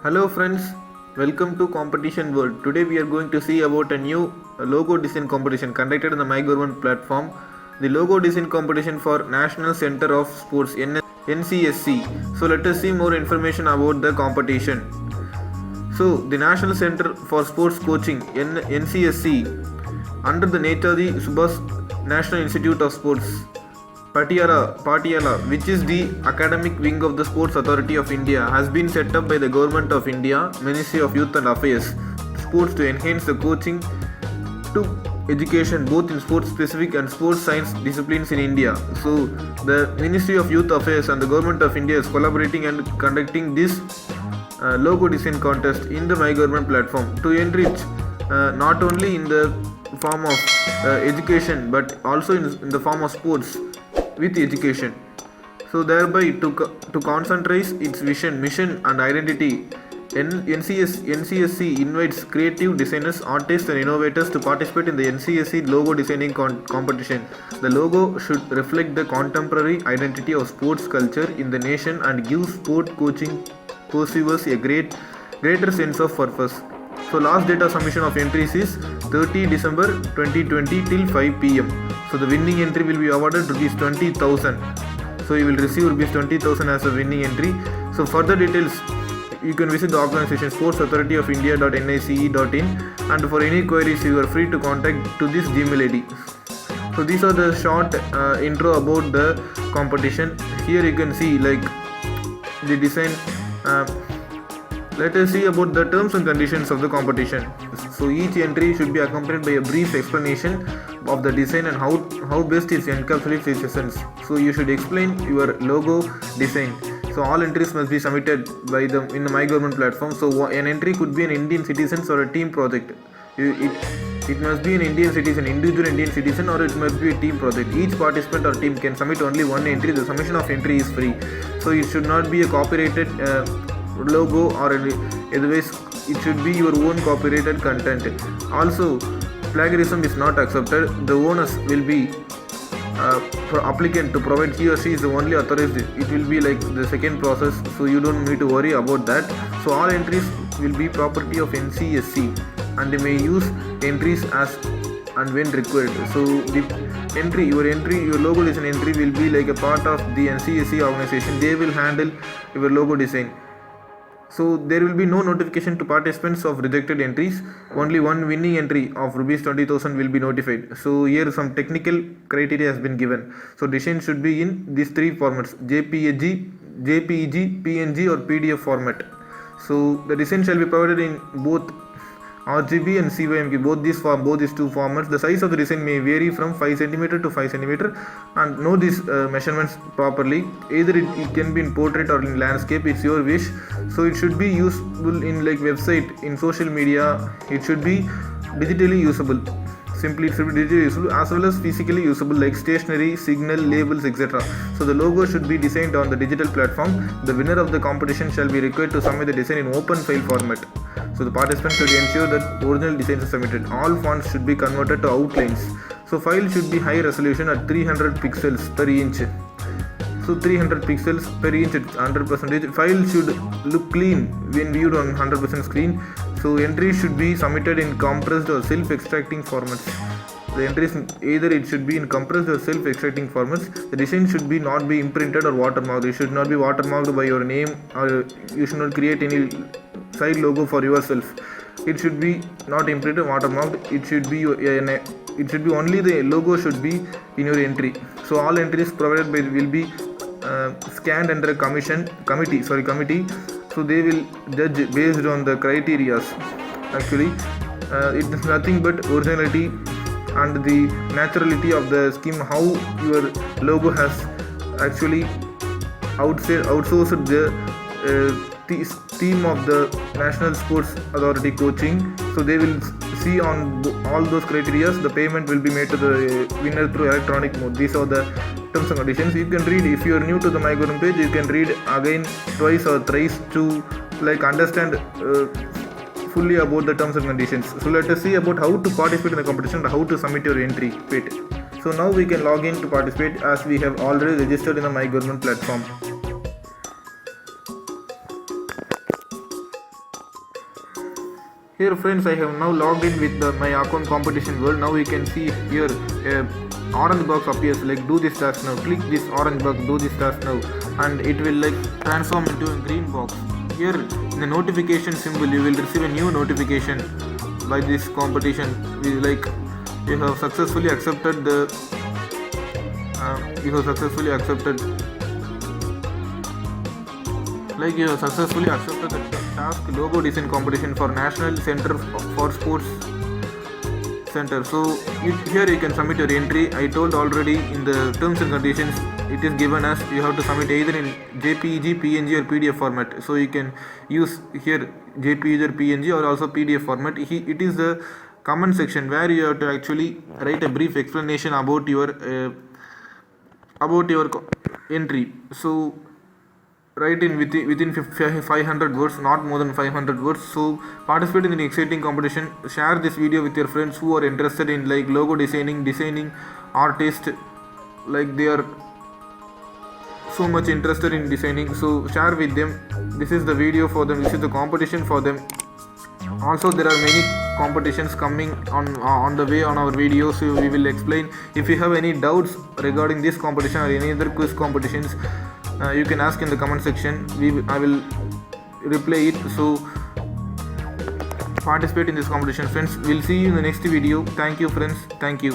Hello friends, welcome to Competition World. Today we are going to see about a new logo design competition conducted on the My Government platform. The logo design competition for National Center of Sports NCSC. So let us see more information about the competition. So the National Center for Sports Coaching NCSC under the Netaji Subhas National Institute of Sports Patiala, which is the academic wing of the Sports Authority of India, has been set up by the Government of India, Ministry of Youth and Affairs, Sports to enhance the coaching to education both in sports specific and sports science disciplines in India. So the Ministry of Youth Affairs and the Government of India is collaborating and conducting this logo design contest in the My Government platform to enrich not only in the form of education but also in the form of sports with education. So thereby to concentrate its vision, mission and identity, NCSC invites creative designers, artists and innovators to participate in the NCSC logo designing competition. The logo should reflect the contemporary identity of sports culture in the nation and give sport coaching pursuers a greater sense of purpose. So last date of submission of entries is 30 December 2020 till 5 pm. So the winning entry will be awarded rupees 20,000. So you will receive rupees 20,000 as a winning entry. So further details you can visit the organization sportsauthority.of.india.nic.in, and for any queries you are free to contact to this Gmail ID. So these are the short intro about the competition. Here you can see like the design. Let us see about the terms and conditions of the competition. So each entry should be accompanied by a brief explanation of the design and how best it encapsulates its essence. So you should explain your logo design. So all entries must be submitted in the My Government platform. So an entry could be an Indian citizen or a team project. It must be an Indian citizen, individual Indian citizen, or it must be a team project. Each participant or team can submit only one entry. The submission of entry is free. So it should not be a copyrighted logo or otherwise it should be your own copyrighted content. Also plagiarism is not accepted. The onus will be for applicant to provide he or she is the only authorized. It will be like the second process, so you don't need to worry about that. So all entries will be property of NCSC and they may use entries as and when required. So the your logo design entry will be like a part of the NCSC organization. They will handle your logo design. So there will be no notification to participants of rejected entries. Only one winning entry of rupees 20,000 will be notified. So here some technical criteria has been given. So design should be in these three formats: JPEG, PNG or PDF format. So the design shall be provided in both RGB and CYMK, both these two formats. The size of the design may vary from 5 cm to 5 cm, and know these measurements properly. Either it can be in portrait or in landscape, it's your wish. So it should be usable in like website, in social media. It should be digitally usable. Simply it should be digitally usable as well as physically usable like stationery, signal, labels, etc. So the logo should be designed on the digital platform. The winner of the competition shall be required to submit the design in open file format. So the participants should ensure that original designs are submitted. All fonts should be converted to outlines. So file should be high resolution at 300 pixels per inch. So 300 pixels per inch at 100%. File should look clean when viewed on 100% screen. So entries should be submitted in compressed or self-extracting formats. The entries either it should be in compressed or self-extracting formats. The design should not be imprinted or watermarked. It should not be watermarked by your name, or you should not create any side logo for yourself. It should be not imprinted, watermarked. It should be only the logo should be in your entry. So all entries provided by will be scanned under a committee. So they will judge based on the criteria. Actually, it is nothing but originality and the naturality of the scheme, how your logo has actually outsourced the team of the National Sports Authority coaching. So they will see on all those criteria. The payment will be made to the winner through electronic mode. These are the terms and conditions. You can read, if you are new to the My Government page, you can read again twice or thrice to like understand fully about the terms and conditions. So let us see about how to participate in the competition and how to submit your entry. Wait. So now we can log in to participate as we have already registered in the My Government platform. Here friends, I have now logged in with my account Competition World. Now you can see here orange box appears like do this task now. Click this orange box, do this task now, and it will like transform into a green box. Here in the notification symbol you will receive a new notification by this competition. Like you have successfully accepted the task logo design competition for National Center for Sports Center. So here you can submit your entry. I told already in the terms and conditions it is given as you have to submit either in JPG, PNG or PDF format. So you can use here JPG or PNG or also PDF format. It is the comment section where you have to actually write a brief explanation about your entry. So write in within 500 words, not more than 500 words. So participate in an exciting competition. Share this video with your friends who are interested in like logo designing artist, like they are so much interested in designing. So share with them. This is the video for them, this is the competition for them. Also there are many competitions coming on the way on our video, so we will explain. If you have any doubts regarding this competition or any other quiz competitions, you can ask in the comment section. I will reply it. So participate in this competition friends. We'll see you in the next video. Thank you friends. Thank you.